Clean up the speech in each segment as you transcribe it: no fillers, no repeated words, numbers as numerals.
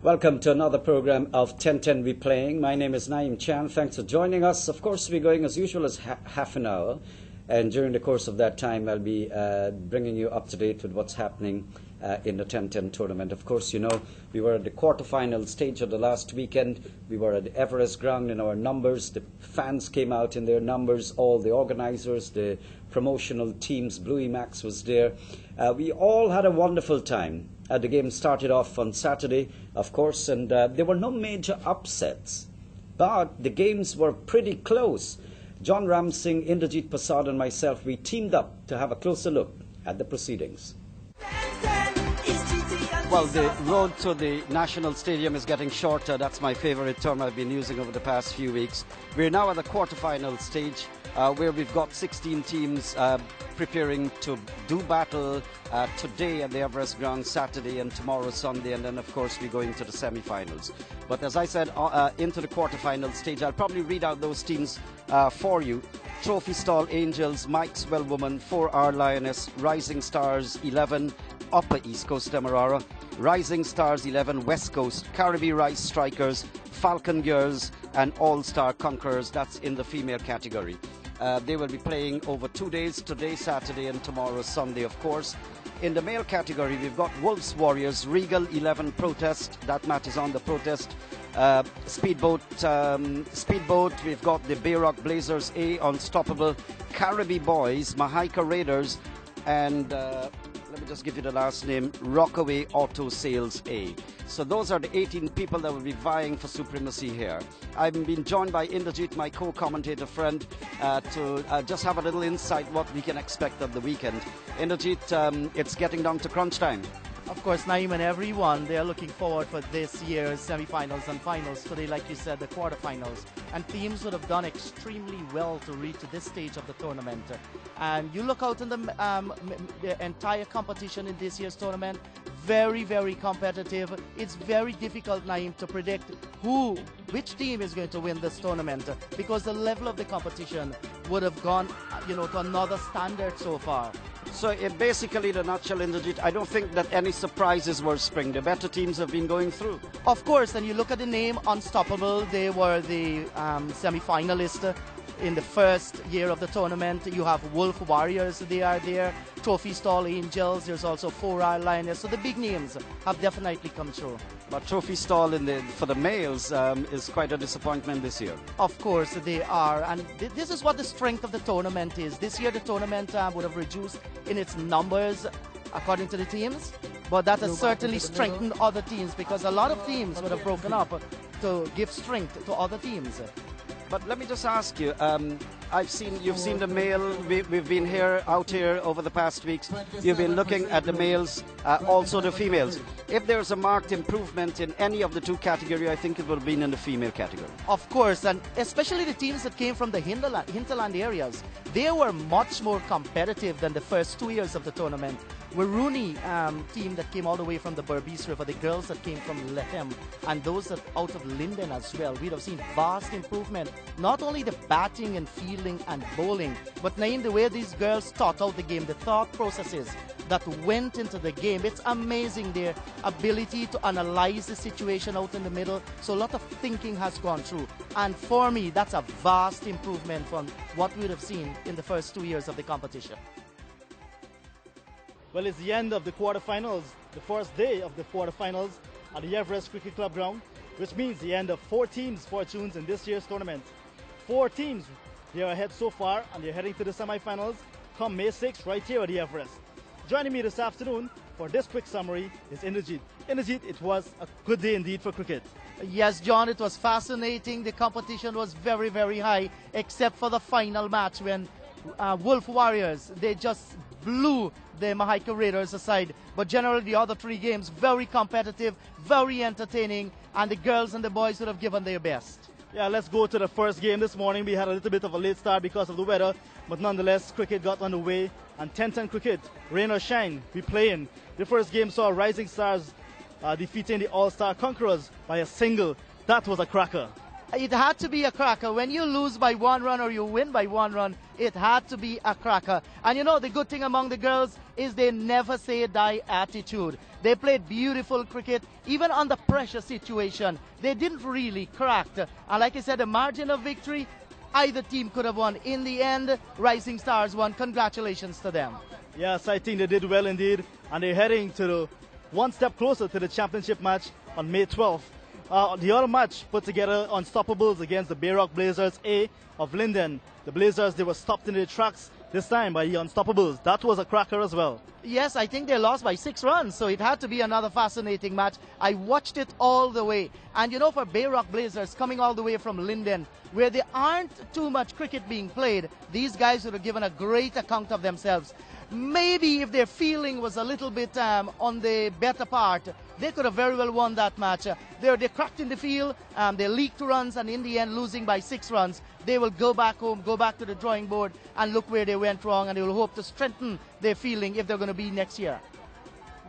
Welcome to another program of 1010 We Playing. My name is Naeem Chan. Thanks for joining us. Of course, we're going as usual as half an hour. And during the course of that time, I'll be bringing you up to date with what's happening in the 1010 tournament. Of course, you know, we were at the quarterfinal stage of the last weekend. We were at the Everest ground in our numbers. The fans came out in their numbers. All the organizers, the promotional teams, Bluey Max was there. We all had a wonderful time. The game started off on Saturday, of course, and there were no major upsets. But the games were pretty close. John Ramsing, Inderjeet Prasad and myself, we teamed up to have a closer look at the proceedings. Well, the road to the National Stadium is getting shorter. That's my favorite term I've been using over the past few weeks. We're now at the quarterfinal stage where we've got 16 teams preparing to do battle today at the Everest ground, Saturday and tomorrow, Sunday, and then, of course, we go into the semi-finals. But as I said, into the quarterfinal stage, I'll probably read out those teams for you. Trophy Stall Angels, Mike's Well Woman, 4R Lioness, Rising Stars 11, Upper East Coast Demerara, Rising Stars 11, West Coast, Caribbean Rice Strikers, Falcon Girls, and All-Star Conquerors. That's in the female category. They will be playing over 2 days, today, Saturday, and tomorrow, Sunday, of course. In the male category, we've got Wolves Warriors, Regal 11 Protest. That match is on the Protest. Speedboat, we've got the Bayrock Blazers A, Unstoppable, Caribbean Boys, Mahaika Raiders, and let me just give you the last name, Rockaway Auto Sales A. So those are the 18 people that will be vying for supremacy here. I've been joined by Inderjeet, my co-commentator friend, to just have a little insight what we can expect of the weekend. Inderjeet, it's getting down to crunch time. Of course, Naeem and everyone, they are looking forward for this year's semi-finals and finals. Today, like you said, the quarterfinals. And teams would have done extremely well to reach to this stage of the tournament. And you look out in the entire competition in this year's tournament, very, very competitive. It's very difficult, Naeem, to predict which team is going to win this tournament, because the level of the competition would have gone, to another standard so far. So basically, the nutshell, Inderjeet, I don't think that any surprises were spring. The better teams have been going through. Of course, and you look at the name Unstoppable, they were the semi-finalist in the first year of the tournament. You have Wolf Warriors, they are there. Trophy Stall Angels, there's also 4R Lioness. So the big names have definitely come through. But Trophy Stall for the males is quite a disappointment this year. Of course they are, and this is what the strength of the tournament is. This year the tournament would have reduced in its numbers according to the teams, but that has certainly strengthened other teams, because a lot of teams would have broken up to give strength to other teams. But let me just ask you, you've seen the male, we've been out here over the past weeks, you've been looking at the males, also the females. If there's a marked improvement in any of the two categories, I think it would have been in the female category. Of course, and especially the teams that came from the hinterland areas, they were much more competitive than the first 2 years of the tournament. Rooney team that came all the way from the Berbice River, the girls that came from Lechem, and those that out of Linden as well, we'd have seen vast improvement. Not only the batting and fielding and bowling, but Naeem, the way these girls thought out the game, the thought processes that went into the game. It's amazing, their ability to analyze the situation out in the middle. So a lot of thinking has gone through. And for me, that's a vast improvement from what we would have seen in the first 2 years of the competition. Well, it's the end of the quarterfinals, the first day of the quarterfinals at the Everest Cricket Club ground, which means the end of 4 teams' fortunes in this year's tournament. 4 teams, they are ahead so far, and they're heading to the semifinals come May 6th right here at the Everest. Joining me this afternoon for this quick summary is Inderjeet. Inderjeet, it was a good day indeed for cricket. Yes, John, it was fascinating. The competition was very, very high, except for the final match when Wolf Warriors, they just blew the Mahaika Raiders aside. But generally, the other 3 games, very competitive, very entertaining, and the girls and the boys would have given their best. Yeah, let's go to the first game this morning. We had a little bit of a late start because of the weather, but nonetheless, cricket got underway. And 10-10 cricket, rain or shine, we playing. The first game saw Rising Stars defeating the All-Star Conquerors by a single. That was a cracker. It had to be a cracker. When you lose by 1 run or you win by 1 run, it had to be a cracker. And you know, the good thing among the girls is they never say die attitude. They played beautiful cricket, even under pressure situation. They didn't really crack. And like I said, the margin of victory, either team could have won. In the end, Rising Stars won. Congratulations to them. Yes, I think they did well indeed. And they're heading to the one step closer to the championship match on May 12th. The other match put together Unstoppables against the Bayrock Blazers A of Linden. The Blazers, they were stopped in their tracks this time by the Unstoppables. That was a cracker as well. Yes, I think they lost by 6 runs, so it had to be another fascinating match. I watched it all the way. And you know, for Bayrock Blazers coming all the way from Linden, where there aren't too much cricket being played, these guys would have given a great account of themselves. Maybe if their feeling was a little bit on the better part, they could have very well won that match. They cracked in the field, they leaked runs, and in the end losing by 6 runs. They will go back home, go back to the drawing board and look where they went wrong, and they will hope to strengthen their feeling if they're going to be next year.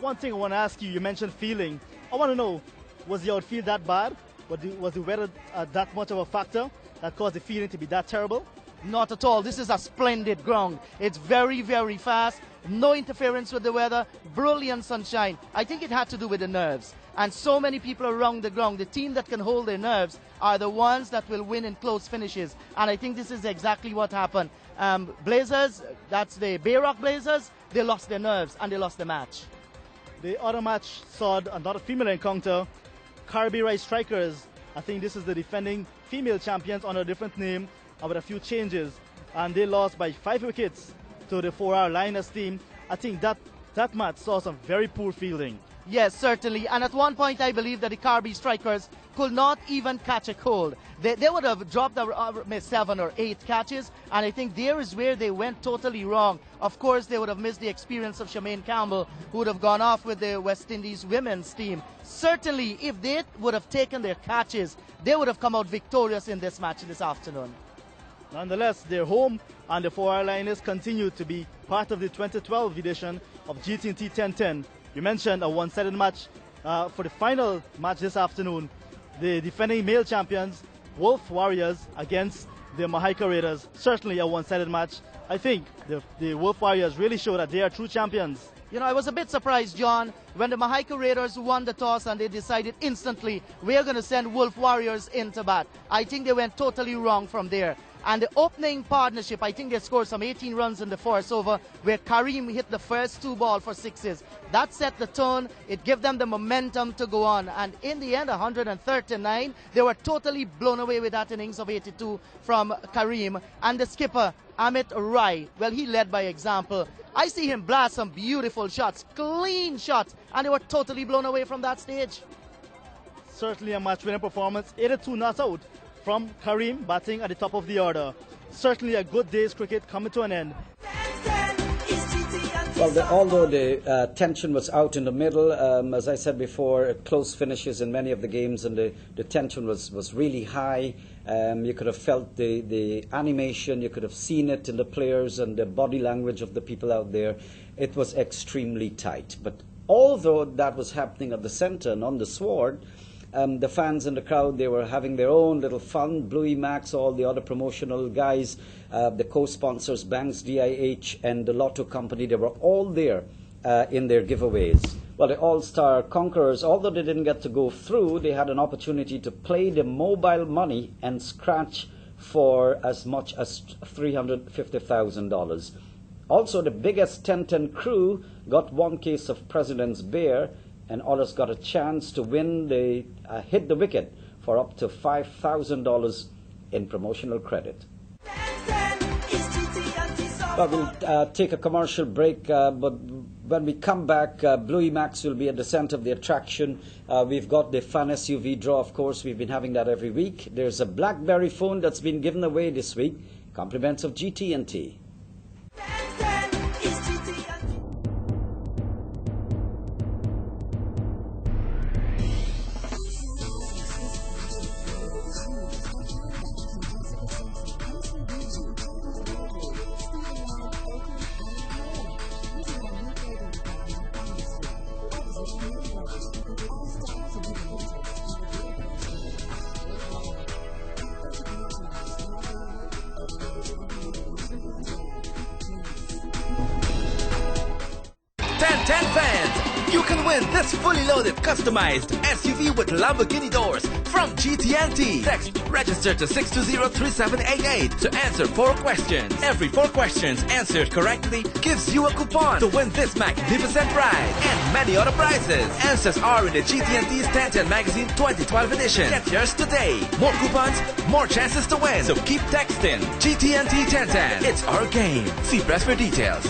One thing I want to ask you, you mentioned feeling. I want to know, was the outfield that bad? Was the weather that much of a factor that caused the feeling to be that terrible? Not at all. This is a splendid ground. It's very, very fast. No interference with the weather. Brilliant sunshine. I think it had to do with the nerves. And so many people around the ground. The team that can hold their nerves are the ones that will win in close finishes. And I think this is exactly what happened. Blazers, that's the Bayrock Blazers, they lost their nerves and they lost the match. The other match saw another female encounter. Carby Rice Strikers. I think this is the defending female champions on a different name, with a few changes, and they lost by 5 wickets to the 4R Lioness team. I think that match saw some very poor fielding. Yes, certainly. And at one point, I believe that the Carby Strikers could not even catch a cold. They would have dropped 7 or 8 catches, and I think there is where they went totally wrong. Of course, they would have missed the experience of Charmaine Campbell, who would have gone off with the West Indies women's team. Certainly, if they would have taken their catches, they would have come out victorious in this match this afternoon. Nonetheless, they're home, and the 4R Lioness continue to be part of the 2012 edition of GT&T 1010. You mentioned a one-sided match for the final match this afternoon. The defending male champions, Wolf Warriors, against the Mahaika Raiders. Certainly a one-sided match. I think the Wolf Warriors really show that they are true champions. You know, I was a bit surprised, John, when the Mahaika Raiders won the toss and they decided instantly, we're going to send Wolf Warriors into bat. I think they went totally wrong from there. And the opening partnership, I think they scored some 18 runs in the first over, where Karim hit the first 2 balls for 6s. That set the tone. It gave them the momentum to go on. And in the end, 139, they were totally blown away with that innings of 82 from Karim. And the skipper, Amit Rai, well, he led by example. I see him blast some beautiful shots, clean shots, and they were totally blown away from that stage. Certainly a match-winning performance. 82 not out from Karim, batting at the top of the order. Certainly a good day's cricket coming to an end. Well, although the tension was out in the middle, as I said before, close finishes in many of the games, and the tension was really high. You could have felt the animation, you could have seen it in the players and the body language of the people out there. It was extremely tight. But although that was happening at the centre and on the sward, the fans in the crowd, they were having their own little fun. Bluey Max, all the other promotional guys, the co-sponsors, Banks, DIH, and the Lotto Company, they were all there in their giveaways. Well, the All-Star Conquerors, although they didn't get to go through, they had an opportunity to play the mobile money and scratch for as much as $350,000. Also, the biggest 10-10 crew got 1 case of President's Beer, and others got a chance to win hit the wicket for up to $5,000 in promotional credit. Well, we'll take a commercial break, but when we come back, Bluey Max will be at the center of the attraction. We've got the Fun SUV draw, of course. We've been having that every week. There's a BlackBerry phone that's been given away this week, compliments of GT&T. 1010 fans, you can win this fully loaded, customized SUV with Lamborghini doors from GT&T. Text register to 620-3788 to answer 4 questions. Every 4 questions answered correctly gives you a coupon to win this magnificent prize and many other prizes. Answers are in the GT&T's 1010 Magazine 2012 edition. Get yours today. More coupons, more chances to win. So keep texting. GT&T 1010. It's our game. See press for details.